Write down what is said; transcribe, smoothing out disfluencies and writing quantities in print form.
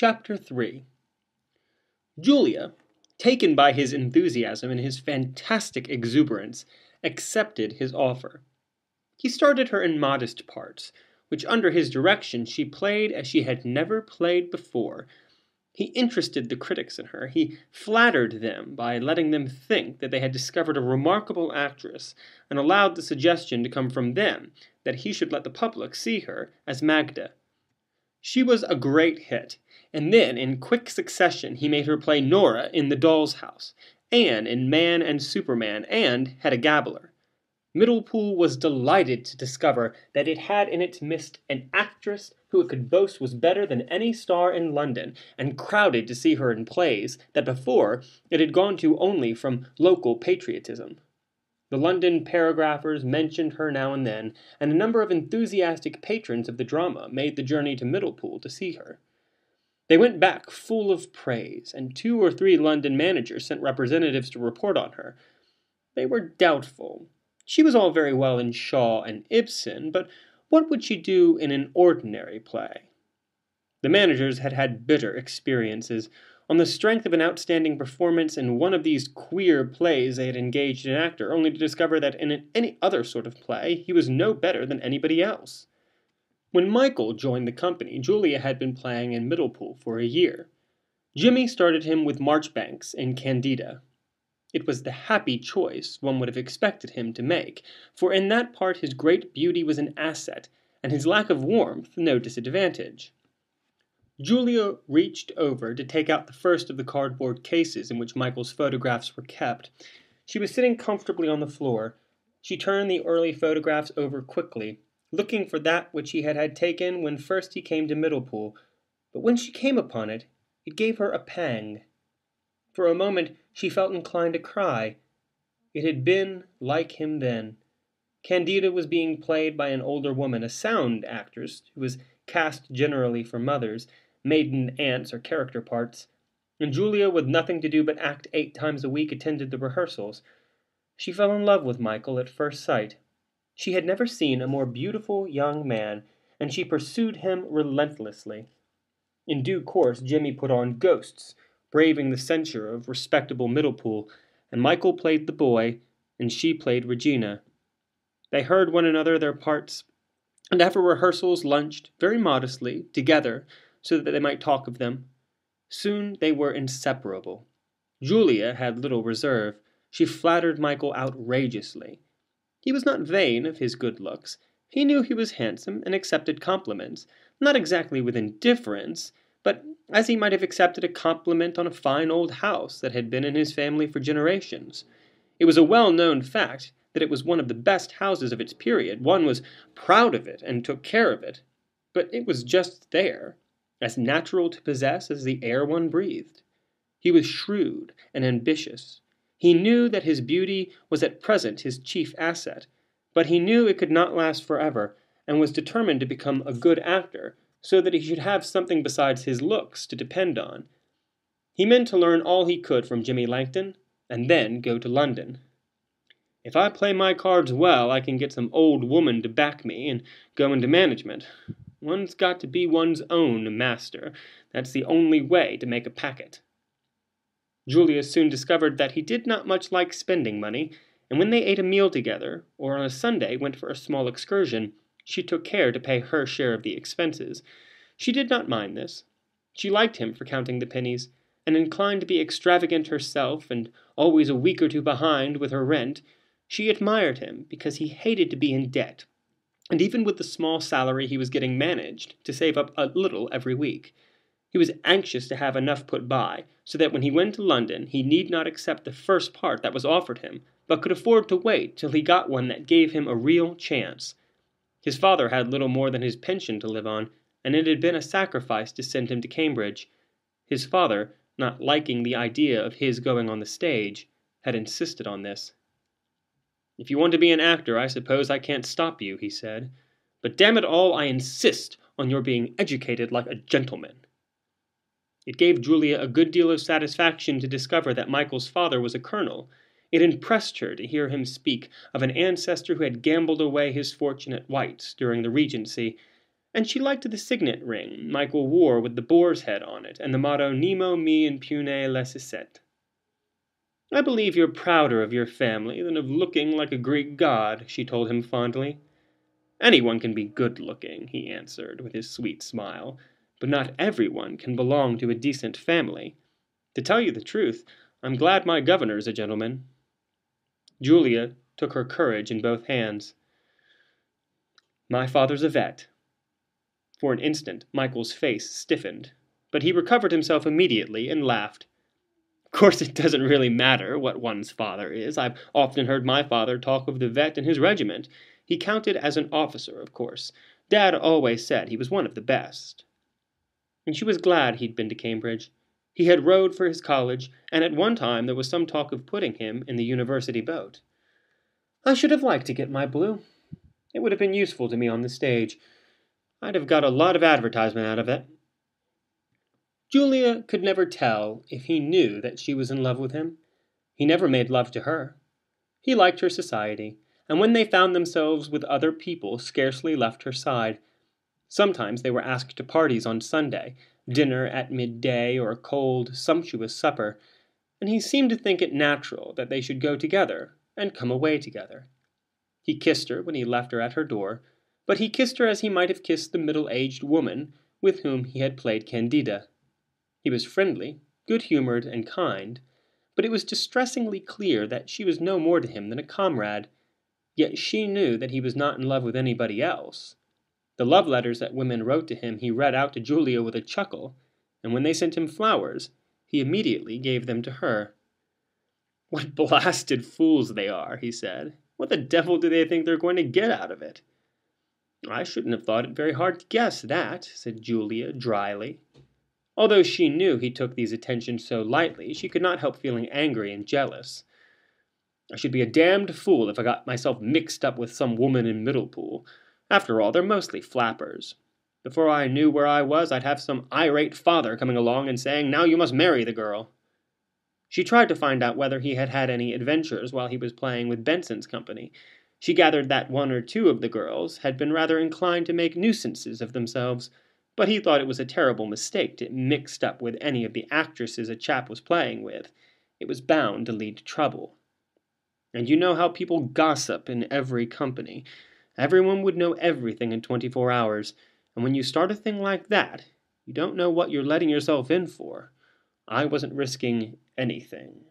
Chapter 3 Julia, taken by his enthusiasm and his fantastic exuberance, accepted his offer. He started her in modest parts, which under his direction she played as she had never played before. He interested the critics in her. He flattered them by letting them think that they had discovered a remarkable actress, and allowed the suggestion to come from them that he should let the public see her as Magda. She was a great hit, and then in quick succession he made her play Nora in The Doll's House, Anne in Man and Superman, and Hedda Gabler. Middlepool was delighted to discover that it had in its midst an actress who it could boast was better than any star in London, and crowded to see her in plays that before it had gone to only from local patriotism. The London paragraphers mentioned her now and then, and a number of enthusiastic patrons of the drama made the journey to Middlepool to see her. They went back full of praise, and 2 or 3 London managers sent representatives to report on her. They were doubtful. She was all very well in Shaw and Ibsen, but what would she do in an ordinary play? The managers had had bitter experiences. On the strength of an outstanding performance in one of these queer plays they had engaged an actor, only to discover that in any other sort of play he was no better than anybody else. When Michael joined the company, Julia had been playing in Middlepool for a year. Jimmy started him with Marchbanks in Candida. It was the happy choice one would have expected him to make, for in that part his great beauty was an asset, and his lack of warmth no disadvantage. Julia reached over to take out the first of the cardboard cases in which Michael's photographs were kept. She was sitting comfortably on the floor. She turned the early photographs over quickly, looking for that which he had had taken when first he came to Middlepool, but when she came upon it, it gave her a pang. For a moment she felt inclined to cry. It had been like him then. Candida was being played by an older woman, a sound actress, who was cast generally for mothers, maiden aunts, or character parts, and Julia, with nothing to do but act 8 times a week, attended the rehearsals. She fell in love with Michael at first sight. She had never seen a more beautiful young man, and she pursued him relentlessly. In due course Jimmy put on Ghosts, braving the censure of respectable Middlepool, and Michael played the boy, and she played Regina. They heard one another their parts, and after rehearsals lunched, very modestly, together, so that they might talk of them. Soon they were inseparable. Julia had little reserve. She flattered Michael outrageously. He was not vain of his good looks. He knew he was handsome, and accepted compliments, not exactly with indifference, but as he might have accepted a compliment on a fine old house that had been in his family for generations. It was a well-known fact that it was one of the best houses of its period. One was proud of it and took care of it. But it was just there, as natural to possess as the air one breathed. He was shrewd and ambitious. He knew that his beauty was at present his chief asset, but he knew it could not last forever, and was determined to become a good actor, so that he should have something besides his looks to depend on. He meant to learn all he could from Jimmy Langton, and then go to London. If I play my cards well, I can get some old woman to back me and go into management. One's got to be one's own master. That's the only way to make a packet. Julia soon discovered that he did not much like spending money, and when they ate a meal together, or on a Sunday went for a small excursion, she took care to pay her share of the expenses. She did not mind this. She liked him for counting the pennies, and inclined to be extravagant herself, and always a week or 2 behind with her rent. She admired him because he hated to be in debt, and even with the small salary he was getting managed to save up a little every week. He was anxious to have enough put by, so that when he went to London he need not accept the first part that was offered him, but could afford to wait till he got one that gave him a real chance. His father had little more than his pension to live on, and it had been a sacrifice to send him to Cambridge. His father, not liking the idea of his going on the stage, had insisted on this. "If you want to be an actor, I suppose I can't stop you," he said. "But damn it all, I insist on your being educated like a gentleman." It gave Julia a good deal of satisfaction to discover that Michael's father was a colonel. It impressed her to hear him speak of an ancestor who had gambled away his fortune at White's during the Regency, And she liked the signet ring Michael wore with the boar's head on it, and the motto Nemo me impune lecesset. I believe you're prouder of your family than of looking like a Greek god, she told him fondly. Anyone can be good-looking, he answered, with his sweet smile, but not everyone can belong to a decent family. To tell you the truth, I'm glad my governor's a gentleman. Julia took her courage in both hands. My father's a vet. For an instant, Michael's face stiffened, but he recovered himself immediately and laughed. Of course, it doesn't really matter what one's father is. I've often heard my father talk of the vet in his regiment. He counted as an officer, of course. Dad always said he was one of the best. And she was glad he'd been to Cambridge. He had rowed for his college, and at one time there was some talk of putting him in the university boat. I should have liked to get my blue. It would have been useful to me on the stage. I'd have got a lot of advertisement out of it. Julia could never tell if he knew that she was in love with him. He never made love to her. He liked her society, and when they found themselves with other people, scarcely left her side. Sometimes they were asked to parties on Sunday, dinner at midday, or a cold, sumptuous supper, and he seemed to think it natural that they should go together and come away together. He kissed her when he left her at her door, but he kissed her as he might have kissed the middle-aged woman with whom he had played Candida. He was friendly, good-humored, and kind, but it was distressingly clear that she was no more to him than a comrade. Yet she knew that he was not in love with anybody else. The love letters that women wrote to him he read out to Julia with a chuckle, and when they sent him flowers, he immediately gave them to her. What blasted fools they are, he said. What the devil do they think they're going to get out of it? I shouldn't have thought it very hard to guess that, said Julia dryly. Although she knew he took these attentions so lightly, she could not help feeling angry and jealous. I should be a damned fool if I got myself mixed up with some woman in Middlepool. After all, they're mostly flappers. Before I knew where I was, I'd have some irate father coming along and saying, now you must marry the girl. She tried to find out whether he had had any adventures while he was playing with Benson's company. She gathered that one or two of the girls had been rather inclined to make nuisances of themselves, but he thought it was a terrible mistake to mix up with any of the actresses a chap was playing with. It was bound to lead to trouble. And you know how people gossip in every company. Everyone would know everything in 24 hours, and when you start a thing like that, you don't know what you're letting yourself in for. I wasn't risking anything.